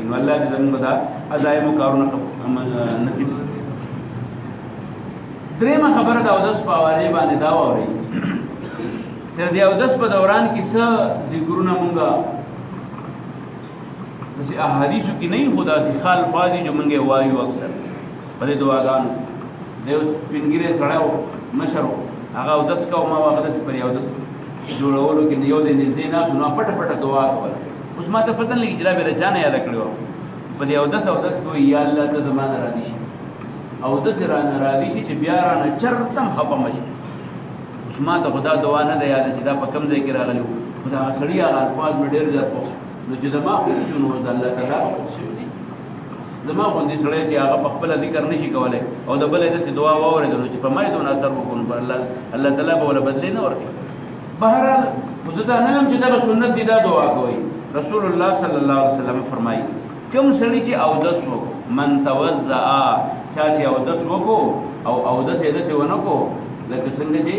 نو الله دې زموږ دا عزایم کارونه نصیب. درېمه خبره د اودس په حواله باندې دا واورئ چې د اودس په دوران کې څه ذکرونه مونږه داسې احادیثو کې نه خو داسې خال فاضي جو مونږ وایو اکثر په دې دعاګانو. د یو سپینګیری سړی و مشر و هغه اودس کوه ما هغه داسې پر اودس جوړولو کې یو دی نږدې ناست نو پټه پټه دعا کوله. اوس ما ته پته نه لګي چې دا بیا د چا نه یاده کړې وه په دې اودس کوي یا الله ته زما نه راضي شي اودس رانه راضي شي چې بیا رانه چرته هم خفه مه شي. اوس ما ته خو دا دعا نه ده یاده چې دا په کوم ځای کې راغلي وو خو د هغه سړي هغه الفاظ مې ډېر زیات خوښ نو چې زما خوښ شو نو اوس د الله تعالی خوښ شوي دي. زما غوندې سړی چې هغه په خپله ذکر نه شي کولی او د بل یې داسې دعا واورېده نو چې په ما یې دونه اثر وکړو نو الله تعالی به وله بدلې نه ورکوي. بهرحال خو زه دا نه یم چې دغه سنت دي دا دعا کوئ. رسول الله صلی الله علیه وسلم فرمایي کوم سړي چې اودس وکړو من توضع چا چې اودس وکړو او اودس یې داسې ونه کړو لکه څنګه چې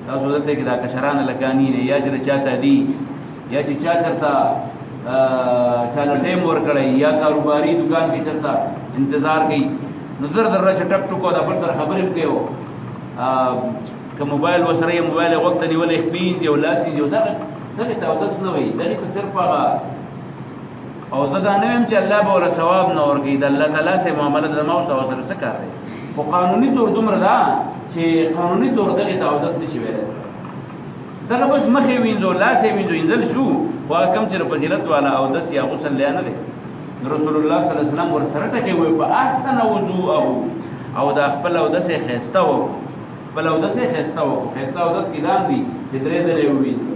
تاسو دلته کې دا کشران لکاني نه یا چې چاته دي یا چې چا چرته چاله ټیم ورکړی یا کاروباري دکان کې چرته انتظار کوي نو زر در چې ټک ټکو د بل سره خبرې کوي که موبایل ورسره یې موبایل یې غوږ ته نیولی خپینځي او لاسي او دغه ته اودس نه وایي دغې ته صرف هغه او زه دا نه ویم چې الله به ورله ثواب نه ورکوي د الله تعالی سره معامله د زما او سره څه کار دی خو قانوني طور دومره ده چې قانوني طور دغې ته اودس نه شي ویلی دغه بس مخې وینځو لاس یې وینځو وینځل شو خو هغه کوم چې د فضیلت والا اودس یا غسل لی نه دی رسول الله صلی الله علیه وسلم ورسره ټکې وایي په احسن وضوءه او دا خپل اودس یې ښایسته وکړو خپل اودس یې ښایسته وکړو ښایسته اودس کې دام دي چې درې ځلې ووینځو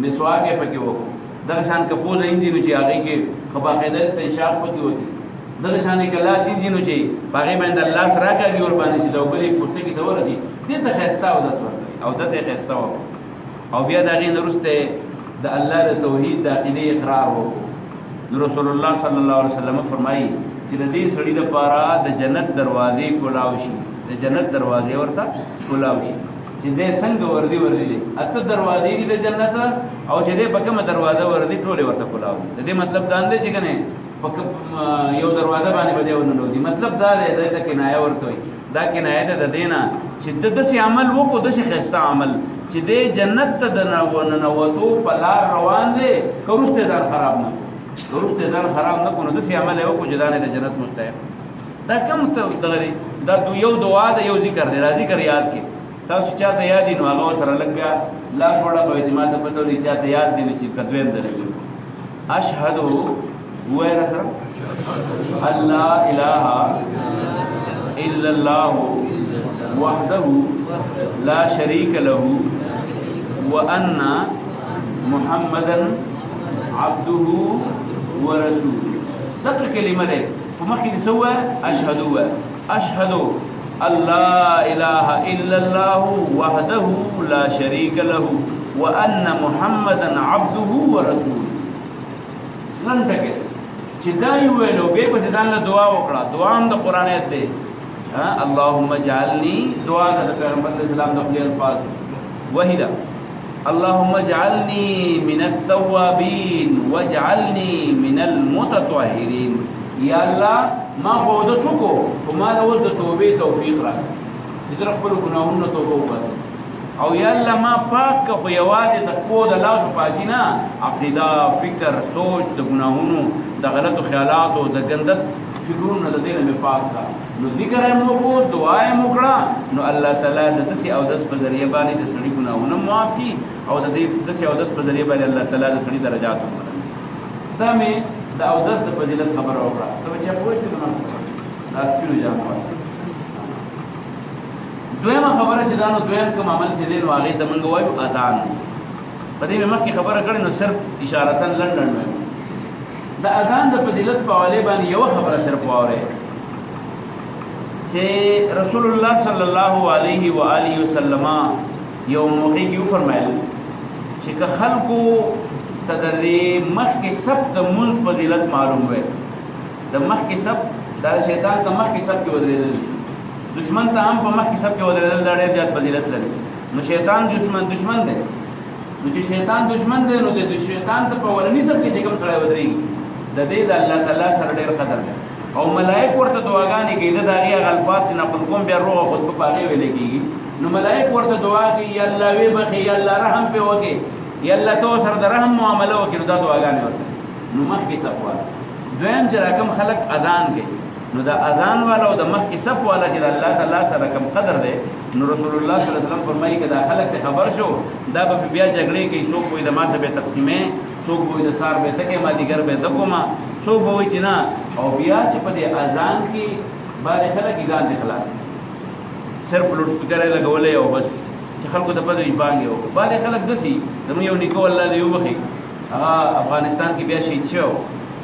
مسواک یې پکې وکړو دغه شان که پوزه ایندي نو چې هغې کې ښه باقاعده استنشاق پکې وکړي دغه شان یې که لاس ایندي نو چې په هغې باندې لاس راکاږي ورباندې چې د اوبه یې پوستې کې ته ورسي دې ته ښایسته اودس ورکوي اودس یې ښایسته وکړو او بیا د هغې نه وروسته د الله د توحید د عقیدې اقرار وکړو نو رسول الله صلی الله علیه وسلم فرمایي چې د دې سړي دپاره د جنت دروازې کولاو شي د جنت دروازې ورته کولاو شي چې دی څنګه وردي دی اته دروازې دي د جنت او چې دی په کومه دروازه وردي ټولې ورته کولاو دي د دې مطلب دا نه دی چې کنه یو دروازه باندې به دی وننوځي مطلب دا دی دی ته کنایه ورته وایي دا کنایه ده د دې نه چې د داسې عمل وکړو داسې ښایسته عمل چې دی جنت ته د ننوتو په لار روان دی که وروسته ځان خراب نه کړو وروسته ځان خراب نه کړو نو داسې عمل یې وکړو چې دا نه د جنت مستحق دا کوم دغه دی دا یو دعا ده یو ذکر دی را ذکر یاد کړي تاسو چاته یاد دي نو هغه ورسره لږ بیا لاس وړه چې ما ته پته ولګي چاته یاد دي نو چې که دویم ځل اشهد ووایه سره الله اله الا الله وحده لا شريك له وأن محمدا عبده ورسوله دغه کلمه ده په مخکې دې څه ووایه اشهد ان لا اله الا الله وحده لا شريك له وان محمدا عبده ورسوله نن ټکه چې دا یو ویلو به په ځان له دعا وکړه دعا هم د قران آیت دی اللهم اجعلني دعا د پیغمبر اسلام د خپل الفاظ وحیدا اللهم اجعلني من التوابين واجعلني من المتطهرين یا الله ما خو د سکو او ما د ول د توبې توفیق را چې در خپل ګناهونو توبه وباسي او یا الله ما پاک خو یوازې د خپل د لاس پاکینا عقیده فکر سوچ د ګناهونو د غلطو خیالاتو د ګندت فکرونو د دې نه پاک کا نو ذکر یې مو کو دعا یې مو کړه نو الله تعالی د دې او داس په ذریعہ باندې د سړي ګناهونه معاف کړي او د دې او داس په ذریعہ باندې الله تعالی د سړي درجات ورکړي دا مې دا او داس د فضیلت خبره وکړه ته چې پوه شې نو دا کیو جام دویمه خبره چې دا نو دویم کوم عمل چې دی نو هغې ته موږ وایو اذان په دې مې مخکې خبره کړې نو صرف اشارتا لنډ وایم د اذان د فضیلت په حوالې باندې یوه خبره صرف واورئ چې رسول الله صلی الله علیه و آله وسلم یو موقع کې وفرمایل چې که خلکو ته د دې مخکې سب د مونځ فضیلت معلوم وي د مخکې سب دا شیطان ته مخکې سب کې ودرېدل دشمن ته هم په مخکې سب کې ودرېدل دا ډېر زیات فضیلت لري نو شیطان دشمن دی نو چې شیطان دشمن دی نو د شیطان ته په اولني سب کې چې کوم سړی ودرېږي د دې د الله تعالی سره ډېر قدر دی او ملائک ورته دعاګانې کوي د هغې الفاظ نه نقل کوم بیا روغه خطبه په هغې ویلې کېږي نو ملائک ورته دعا کوي یا الله ویې بخښي یا الله رحم پرې وکړي یا الله تو سره د رحم معامله وکړي نو دا دعاګانې ورته نو مخکې صف والا دویم چې را کوم خلک اذان کوي نو دا اذان والا او د مخکې صف والا چې د الله تعالی سره کوم قدر دی نو رسول الله صلی الله علیه وسلم فرمایي که دا خلک ته خبر شو دا به بیا جګړې کوي څوک وایي د ما څه به تقسیمې څوک وایي د سار به تکې ما دیګر به دکوما څوک به وایي چې نه او بیا چې په دې اذان کې بعضې خلک ایګان دې خلاص صرف لوډ سپیکر یې لګولی او بس چې خلکو ته پته وي بانګ یې وکړو بعضې خلک داسې زموږ یو نیکه الله دې وبخښي هغه افغانستان کې بیا شهید شوی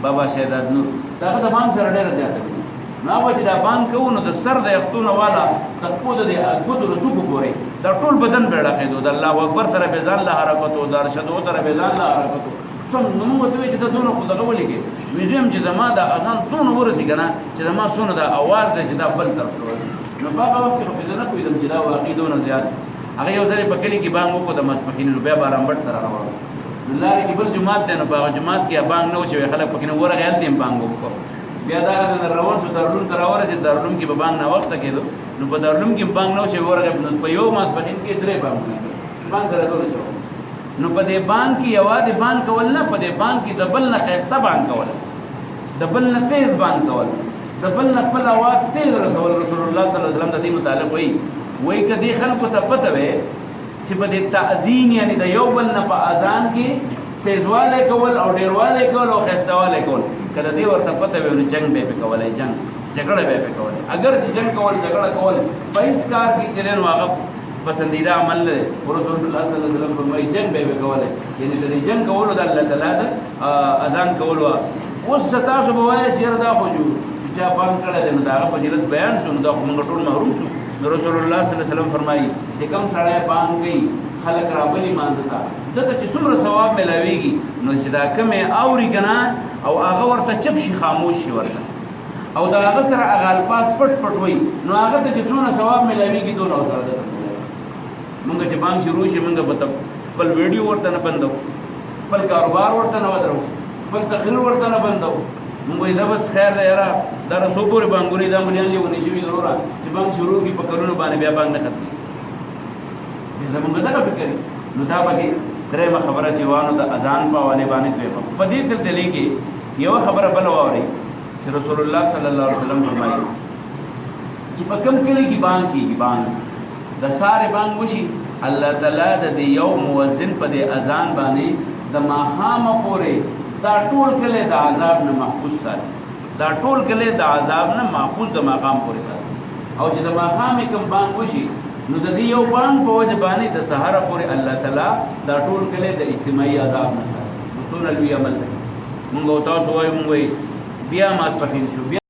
بابا شهداد نور د هغه د بانک سره ډېره زیاته وي نو هغه چې دا بانک کوو نو د سر د یختونه والا د خپو د ګوتو رسوکو پورې دا ټول بدن به ډقېدو د الله اکبر سره به ځان له حرکت و د ارشدو سره به ځان له حرکت و سم نو موږ ورته وایي چې دا دونه خو دغه ولیکې ویزیم چې زما د اذان څونه ورسي که نه چې زما څونه د اواز دی چې دا بل طرف ته ورځي نو په هغه وخت کې خو زه نه پوهېدم چې دا واقعي دونه زیات هغه یو ځل په کلي کې بانک وکړو د ماسپښین نو بیا بارامبټ ته راروان نو لارې کې بل جومات دی نو په هغه جومات کې بانک نه وشوی خلک پکې نه ورغې هلته یې بانک وکړو بیا دا نه روان شو دارالعلوم ته راورسېد دارالعلوم کې به بانک ناوخته کېدو نو په دارالعلوم کې بانک نه وشوی ورغې نو په یو ماسپښین کې 3 بانکونه بانک سره دونه شو نو په دې بانک کې یوازې بانک کول نه په دې بانک کې د بل نه ښایسته بانک کول د بل نه تیز بانک کول د بل نه خپل اواز تیز رسول رسول الله صلی الله علیه وسلم د دې متعلق وایي که دې خلکو ته پته وی چې په دې تعظیم یعنی د یو بل نه په اذان کې تیزوالی کول او ډېروالی کول او ښایستهوالی کول که د دې ورته پته وی نو جنګ به یې پې کولی جګړه به یې پې کولی اگر چې جنګ کول جګړه کول په هېڅ کار کې چې دی نو هغه پسندیده عمل دی رسول الله صلی الله علیه وسلم فرمایي جنګ به یې پې کولی یعنې د دې جنګ کولو د الله تعالی د اذان کولو اوس تاسو به وایئ چې یاره دا خو چې چا بانک کړی دی نو د هغه فضیلت بیان شو نو دا خو موږ ټول محروم شو نو رسول الله صلی الله علیه وسلم فرمایي چې کوم سړی بانک کوي خلک رابلي مانځه ته دته چې څومره ثواب میلاویږي نو چې دا کمې اوري که نه او هغه ورته چپ شي خاموش شي ورته او د هغه سره هغه الفاظ پټ پټ وایي نو هغه ته چې څومره ثواب میلاویږي دونه ورسره ده مونږ چې بانک شروع شي مونږ به خپل ویډیو ورته نه بندو خپل کاروبار ورته نه ودرو خپل تقریر ورته نه بندو مونږ وایي دا بس خیر دی یاره دا څو پورې بانکونه دا مونیان لیونې شوي ضروره چې بانک شروع کړي په کلونو باندې بیا بانک نه ختمېږي زمونږ دغه فکر نو دا پکې درېیمه خبره چې وانو د اذان په حوالې باندې دویمه په دې سلسلې کې یوه خبره بله واورئ چې رسول الله صلی الله علیه وسلم فرمایي چې په کوم کلي کې بانک کېږي بانک د سارې بانک وشي الله تعالی د دې یو مؤذن په دې اذان باندې د ماښامه پورې دا ټول کلی د عذاب نه محفوظ ساتي دا ټول کلی د عذاب نه محفوظ د ماښام پورې ساتي او چې د ماښامې کوم بانک وشي نو د دې یو بانک په وجه باندې د سهاره پورې الله تعالی دا ټول کلی د اجتماعي عذاب نه ساتي څونه لوی عمل دی مونږ او تاسو وایو مونږ بیا ماسپښین شو